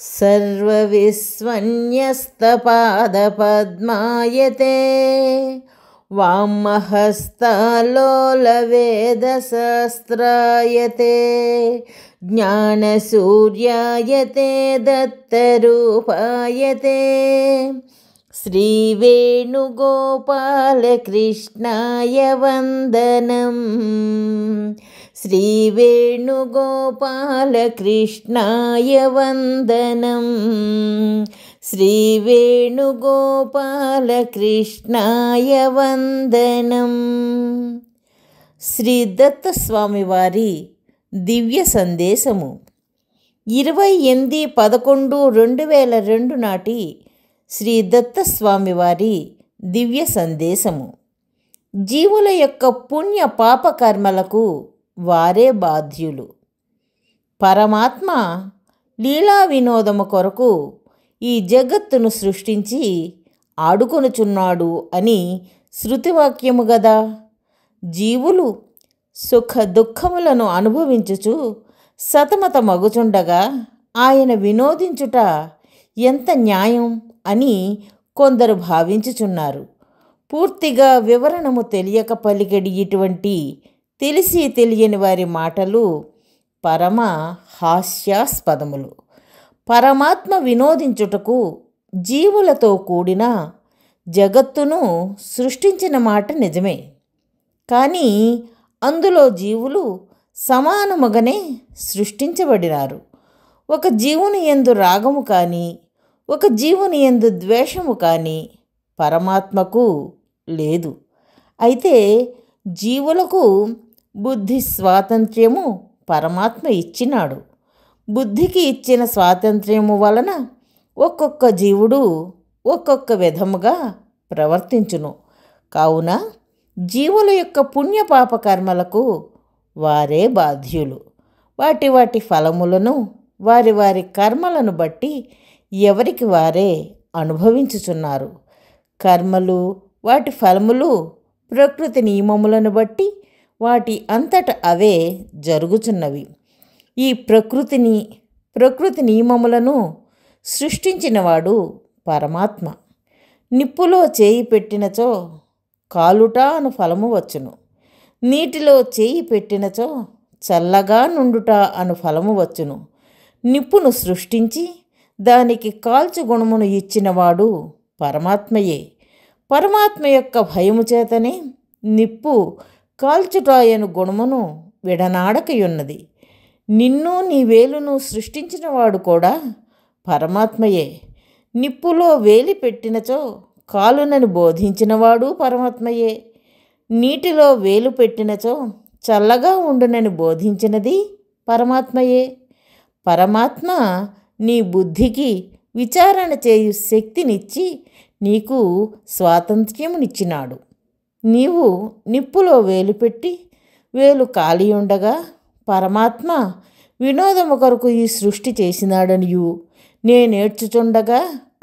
सर्वविस्वन्यस्तपादपद्मायते वामहस्तालोलवेदशस्त्रायते ज्ञानसूर्यायते दत्तरूपायते श्रीवेणुगोपालकृष्णाय वन्दनं श्रीवेणुगोपालकृष्णाय वन्दनं श्रीवेणुगोपालकृष्णाय वन्दनं శ్రీ దత్తస్వామి వారి దివ్య సందేశము 28/11/2002 నాటి శ్రీ దత్తస్వామి వారి దివ్య సందేశము. జీవుల యొక్క పుణ్య పాప కర్మలకు వారే బాధ్యులు. పరమాత్మ లీలా వినోదము కొరకు ఈ జగత్తును సృష్టించి ఆడుకొనుచున్నాడు అని శృతివాక్యము గదా. జీవులు సుఖ దుఃఖములను అనుభవించుచు సతమతమగుచుండగా ఆయన వినోదించుట ఎంత న్యాయం అని కొందరు భావించుచున్నారు. పూర్తిగా వివరణము తెలియక పలికెడి ఇటువంటి తెలిసి తెలియని వారి మాటలు పరమ హాస్యాస్పదములు. పరమాత్మ వినోదించుటకు జీవులతో కూడిన జగత్తును సృష్టించిన మాట నిజమే. కానీ అందులో జీవులు సమానముగానే సృష్టించబడినారు. ఒక జీవుని యందు రాగము కానీ ఒక జీవుని యందు ద్వేషము కానీ పరమాత్మకు లేదు. అయితే జీవులకు బుద్ధి స్వాతంత్ర్యము పరమాత్మ ఇచ్చినాడు. బుద్ధికి ఇచ్చిన స్వాతంత్ర్యము వలన ఒక్కొక్క జీవుడు ఒక్కొక్క విధముగా ప్రవర్తించును. కావున జీవుల యొక్క పుణ్యపాప కర్మలకు వారే బాధ్యులు. వాటి వాటి ఫలములను వారి వారి కర్మలను బట్టి ఎవరికి వారే అనుభవించుచున్నారు. కర్మలు వాటి ఫలములు ప్రకృతి నియమములను బట్టి వాటి అంతట అవే జరుగుచున్నవి. ఈ ప్రకృతి నియమములను సృష్టించినవాడు పరమాత్మ. నిప్పులో చేయి పెట్టినచో కాలుట అను ఫలము వచ్చును. నీటిలో చేయి పెట్టినచో చల్లగా నుండుట అను ఫలము వచ్చును. నిప్పును సృష్టించి దానికి కాల్చు గుణమును ఇచ్చినవాడు పరమాత్మయే. పరమాత్మ యొక్క భయము చేతనే నిప్పు కాల్చుటాయను గుణమును విడనాడకయున్నది. నిన్ను నీ వేలును సృష్టించినవాడు కూడా పరమాత్మయే. నిప్పులో వేలి పెట్టినచో కాలునని బోధించినవాడు పరమాత్మయే. నీటిలో వేలు పెట్టినచో చల్లగా ఉండునని బోధించినది పరమాత్మయే. పరమాత్మ నీ బుద్ధికి విచారణ చేయు శక్తినిచ్చి నీకు స్వాతంత్ర్యమునిచ్చినాడు. నీవు నిప్పులో వేలు పెట్టి వేలు కాలి ఉండగా పరమాత్మ వినోదము కొరకు ఈ సృష్టి చేసినాడనియు నేనేడ్చుచుండగా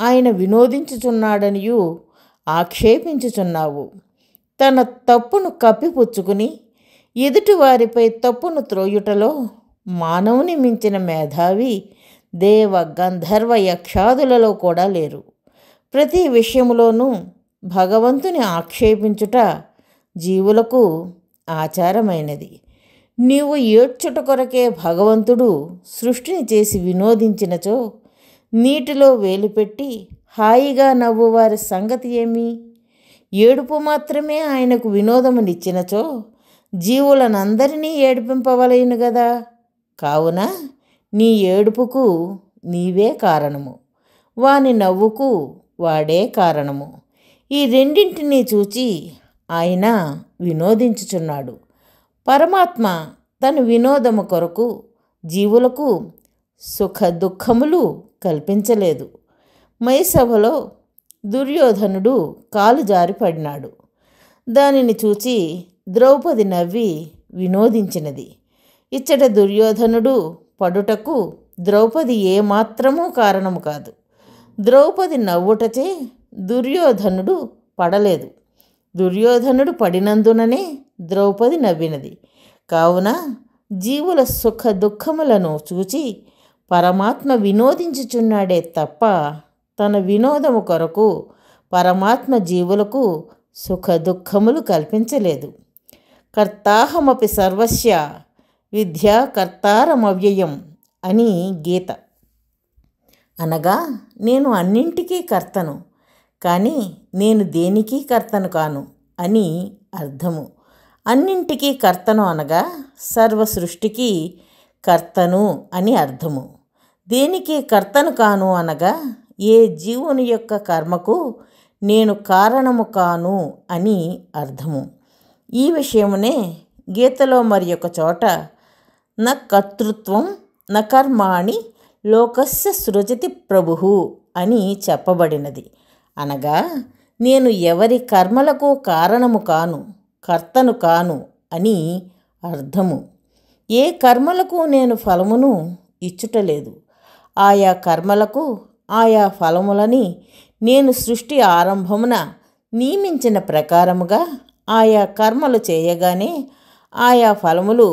ఆయన వినోదించుచున్నాడనియు ఆక్షేపించుచున్నావు. తన తప్పును కప్పిపుచ్చుకుని ఎదుటివారిపై తప్పును త్రోయుటలో మానవుని మించిన మేధావి దేవ గంధర్వ యక్షాదులలో కూడా లేరు. ప్రతి విషయములోనూ భగవంతుని ఆక్షేపించుట జీవులకు ఆచారమైనది. నీవు ఏడ్చుట కొరకే భగవంతుడు సృష్టిని చేసి వినోదించినచో నీటిలో వేలుపెట్టి హాయిగా నవ్వువారి సంగతి ఏమి? ఏడుపు మాత్రమే ఆయనకు వినోదమునిచ్చినచో జీవులనందరినీ ఏడిపింపవలెను గదా. కావున నీ ఏడుపుకు నీవే కారణము, వాని నవ్వుకు వాడే కారణము. ఈ రెండింటినీ చూచి ఆయన వినోదించుచున్నాడు. పరమాత్మ తన వినోదము కొరకు జీవులకు సుఖ దుఃఖములు కల్పించలేదు. మైసభలో దుర్యోధనుడు కాలు జారి పడినాడు. దానిని చూచి ద్రౌపది నవ్వి వినోదించినది. ఇచ్చట దుర్యోధనుడు పడుటకు ద్రౌపది ఏమాత్రమూ కారణము కాదు. ద్రౌపది నవ్వుటచే దుర్యోధనుడు పడలేదు. దుర్యోధనుడు పడినందుననే ద్రౌపది నవ్వినది. కావున జీవుల సుఖ దుఃఖములను చూచి పరమాత్మ వినోదించుచున్నాడే తప్ప తన వినోదము కొరకు పరమాత్మ జీవులకు సుఖ దుఃఖములు కల్పించలేదు. కర్తాహమపి సర్వస్య విద్యా కర్తారమవ్యయం అని గీత. అనగా నేను అన్నింటికీ కర్తను, కానీ నేను దేనికి కర్తను కాను అని అర్థము. అన్నింటికీ కర్తను అనగా సర్వ సృష్టికి కర్తను అని అర్థము. దేనికి కర్తను కాను అనగా ఏ జీవుని యొక్క కర్మకు నేను కారణము కాను అని అర్థము. ఈ విషయమునే గీతలో మరి ఒక చోట న కర్తృత్వం న కర్మాణి లోకస్య సృజతి ప్రభుః అని చెప్పబడినది. అనగా నేను ఎవరి కర్మలకు కారణము కాను, కర్తను కాను అని అర్థము. ఏ కర్మలకు నేను ఫలమును ఇచ్చుటలేదు. ఆయా కర్మలకు ఆయా ఫలములని నేను సృష్టి ఆరంభమున నియమించిన ప్రకారముగా ఆయా కర్మలు చేయగానే ఆయా ఫలములు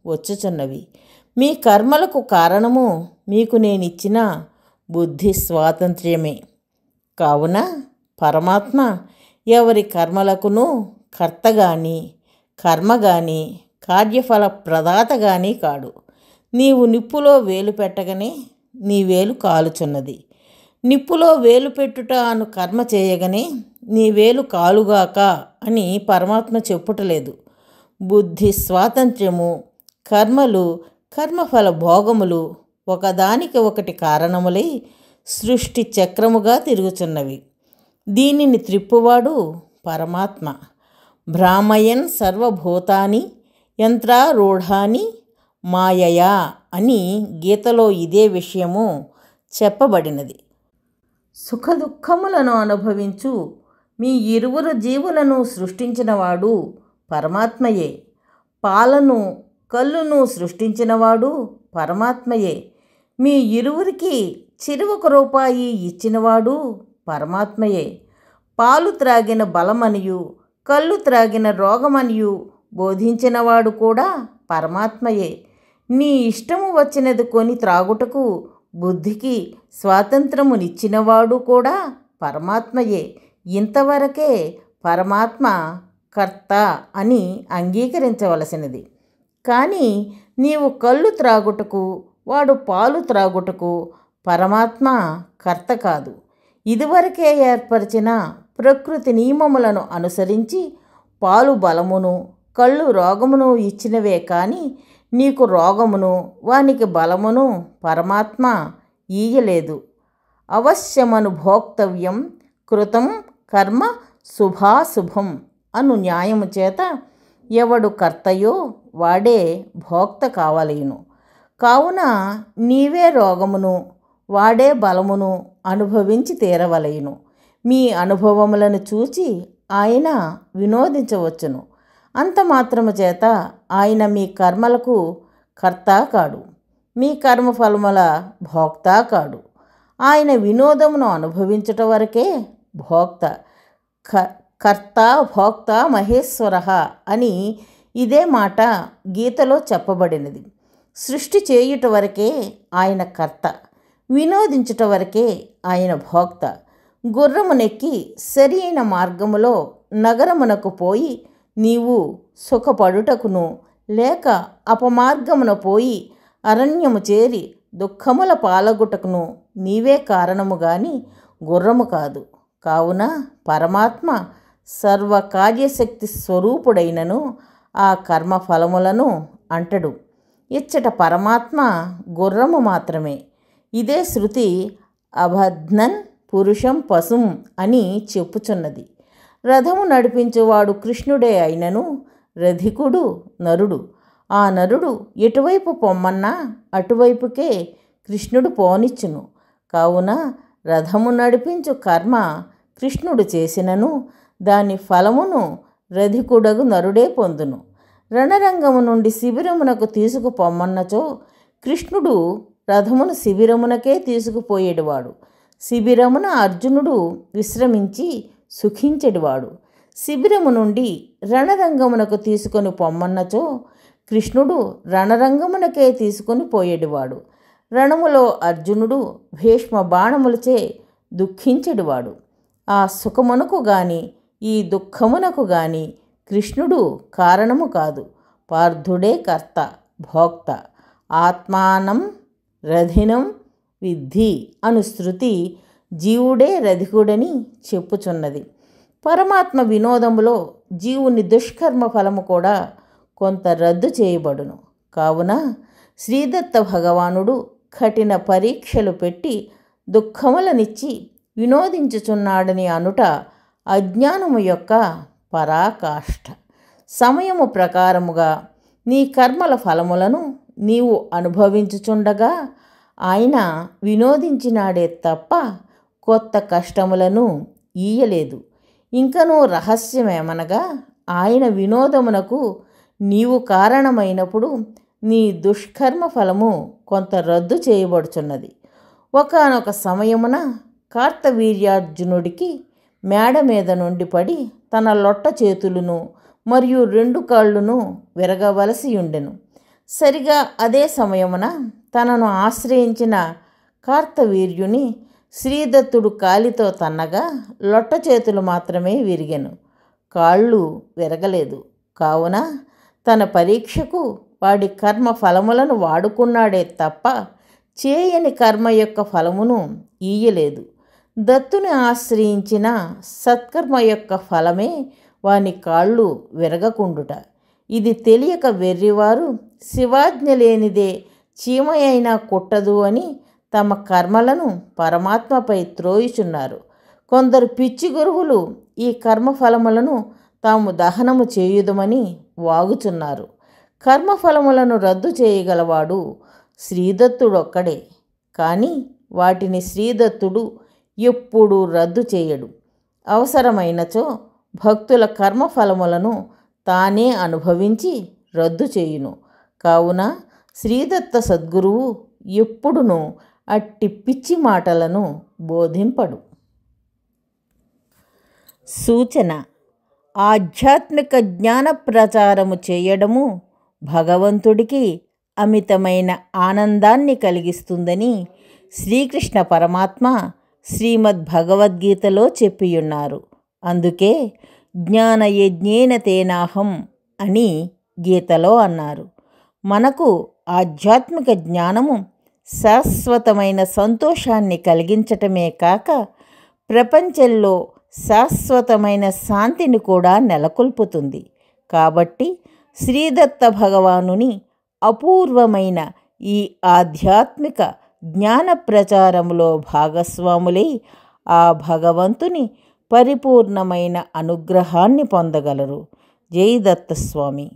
వచ్చుచున్నవి. మీ కర్మలకు కారణము మీకు నేనిచ్చిన బుద్ధి స్వాతంత్ర్యమే. కావున పరమాత్మ ఎవరి కర్మలకును కర్త గాని కర్మ గాని కార్యఫల ప్రదాత గాని కాడు. నీవు నిప్పులో వేలు పెట్టగానే నీ వేలు కాలుచున్నది. నిప్పులో వేలు పెట్టుట అను కర్మ చేయగానే నీ వేలు కాలుగాక అని పరమాత్మ చెప్పుటలేదు. బుద్ధి స్వాతంత్ర్యము, కర్మలు, కర్మఫల భోగములు ఒకదానికి ఒకటి కారణములై సృష్టి చక్రముగా తిరుగుచున్నవి. దీనిని త్రిప్పువాడు పరమాత్మ. భ్రామయన్ సర్వభూతాని యంత్రారూఢాని మాయయా అని గీతలో ఇదే విషయము చెప్పబడినది. సుఖదుఖములను అనుభవించు మీ ఇరువురు జీవులను సృష్టించినవాడు పరమాత్మయే. పాలను కల్లును సృష్టించినవాడు పరమాత్మయే. మీ ఇరువురికి చిరువొక రూపాయి ఇచ్చినవాడు పరమాత్మయే. పాలు త్రాగిన బలమనియు కళ్ళు త్రాగిన రోగమనియు బోధించినవాడు కూడా పరమాత్మయే. నీ ఇష్టము వచ్చినది కొని త్రాగుటకు బుద్ధికి స్వాతంత్రమునిచ్చినవాడు కూడా పరమాత్మయే. ఇంతవరకే పరమాత్మ కర్త అని అంగీకరించవలసినది. కానీ నీవు కళ్ళు త్రాగుటకు వాడు పాలు త్రాగుటకు పరమాత్మ కర్త కాదు. ఇదివరకే ఏర్పరిచిన ప్రకృతి నియమములను అనుసరించి పాలు బలమును కళ్ళు రోగమును ఇచ్చినవే కానీ నీకు రోగమును వానికి బలమును పరమాత్మ ఈయలేదు. అవశ్యమను భోక్తవ్యం కృతం కర్మ శుభాశుభం అను న్యాయము చేత ఎవడు కర్తయో వాడే భోక్త కావలేను. కావున నీవే రోగమును వాడే బలమును అనుభవించి తీరవలయును. మీ అనుభవములను చూచి ఆయన వినోదించవచ్చును. అంత మాత్రము చేత ఆయన మీ కర్మలకు కర్త కాడు, మీ కర్మఫలముల భోక్త కాడు. ఆయన వినోదమును అనుభవించుట వరకే భోక్త. కర్త భోక్త మహేశ్వర అని ఇదే మాట గీతలో చెప్పబడినది. సృష్టి చేయుట వరకే ఆయన కర్త, వినోదించుట వరకే ఆయన భోక్త. గుర్రమునెక్కి సరి అయిన మార్గములో నగరమునకు పోయి నీవు సుఖపడుటకును, లేక అపమార్గమున పోయి అరణ్యము చేరి దుఃఖముల పాలగుటకును నీవే కారణము గాని గుర్రము కాదు. కావున పరమాత్మ సర్వకార్యశక్తి స్వరూపుడైనను ఆ కర్మఫలములను అంటడు. ఇచ్చట పరమాత్మ గుర్రము మాత్రమే. ఇదే శృతి అబధ్నన్ పురుషం పశుం అని చెప్పుచున్నది. రథము నడిపించువాడు కృష్ణుడే అయినను రధికుడు నరుడు. ఆ నరుడు ఎటువైపు పొమ్మన్నా అటువైపుకే కృష్ణుడు పోనిచ్చును. కావున రథము నడిపించు కర్మ కృష్ణుడు చేసినను దాని ఫలమును రధికుడగు నరుడే పొందును. రణరంగము నుండి శిబిరమునకు తీసుకుపోమ్మన్నచో కృష్ణుడు రథమును శిబిరమునకే తీసుకుపోయేటివాడు. శిబిరమున అర్జునుడు విశ్రమించి సుఖించెడివాడు. శిబిరము నుండి రణరంగమునకు తీసుకొని పొమ్మన్నచో కృష్ణుడు రణరంగమునకే తీసుకొని పోయేటివాడు. రణములో అర్జునుడు భీష్మ బాణములచే దుఃఖించెడివాడు. ఆ సుఖమునకు గాని ఈ దుఃఖమునకు గాని కృష్ణుడు కారణము కాదు. పార్థుడే కర్త భోక్త. ఆత్మానం రథినం విద్ధి అను శృతి జీవుడే రధికుడని చెప్పుచున్నది. పరమాత్మ వినోదములో జీవుని దుష్కర్మ ఫలము కూడా కొంత రద్దు చేయబడును. కావున శ్రీదత్త భగవానుడు కఠిన పరీక్షలు పెట్టి దుఃఖములనిచ్చి వినోదించుచున్నాడని అనుట అజ్ఞానము యొక్క పరాకాష్ఠ. సమయము ప్రకారముగా నీ కర్మల ఫలములను నీవు అనుభవించుచుండగా ఆయన వినోదించినాడే తప్ప కొత్త కష్టములను ఈయలేదు. ఇంకనూ రహస్యమేమనగా ఆయన వినోదమునకు నీవు కారణమైనప్పుడు నీ దుష్కర్మ ఫలము కొంత రద్దు చేయబడుచున్నది. ఒకానొక సమయమున కార్తవీర్యార్జునుడికి మేడ మీద నుండి పడి తన లొట్ట చేతులను మరియు 2 కాళ్ళును విరగవలసి ఉండెను. సరిగా అదే సమయమున తనను ఆశ్రయించిన కార్తవీర్యుని శ్రీదత్తుడు కాలితో తన్నగా లొట్ట చేతులు మాత్రమే విరిగెను, కాళ్ళు విరగలేదు. కావున తన పరీక్షకు వాడి కర్మ ఫలములను వాడుకున్నాడే తప్ప చేయని కర్మ యొక్క ఫలమును ఈయలేదు. దత్తుని ఆశ్రయించిన సత్కర్మ యొక్క ఫలమే వాని కాళ్ళు విరగకుండుట. ఇది తెలియక వెర్రివారు శివాజ్ఞ లేనిదే చీమయైనా కుట్టదు అని తమ కర్మలను పరమాత్మపై త్రోయుచున్నారు. కొందరు పిచ్చి గురువులు ఈ కర్మఫలములను తాము దహనము చేయుదుమని వాగుచున్నారు. కర్మఫలములను రద్దు చేయగలవాడు శ్రీదత్తుడొక్కడే. కానీ వాటిని శ్రీదత్తుడు ఎప్పుడూ రద్దు చేయడు. అవసరమైనచో భక్తుల కర్మఫలములను తానే అనుభవించి రద్దు చేయును. కావున శ్రీదత్త సద్గురువు ఎప్పుడునూ అట్టి పిచ్చి మాటలను బోధింపడు. సూచన: ఆధ్యాత్మిక జ్ఞాన ప్రచారము చేయడము భగవంతుడికి అమితమైన ఆనందాన్ని కలిగిస్తుందని శ్రీకృష్ణ పరమాత్మ శ్రీమద్ భగవద్గీతలో చెప్పియున్నారు. అందుకే జ్ఞానయజ్ఞేన తేనాహం అని గీతలో అన్నారు. మనకు ఆధ్యాత్మిక జ్ఞానము శాశ్వతమైన సంతోషాన్ని కలిగించటమే కాక ప్రపంచంలో శాశ్వతమైన శాంతిని కూడా నెలకొల్పుతుంది. కాబట్టి శ్రీదత్త భగవానుని అపూర్వమైన ఈ ఆధ్యాత్మిక జ్ఞాన ప్రచారములో భాగస్వాములై ఆ భగవంతుని పరిపూర్ణమైన అనుగ్రహాన్ని పొందగలరు. జై దత్తస్వామి.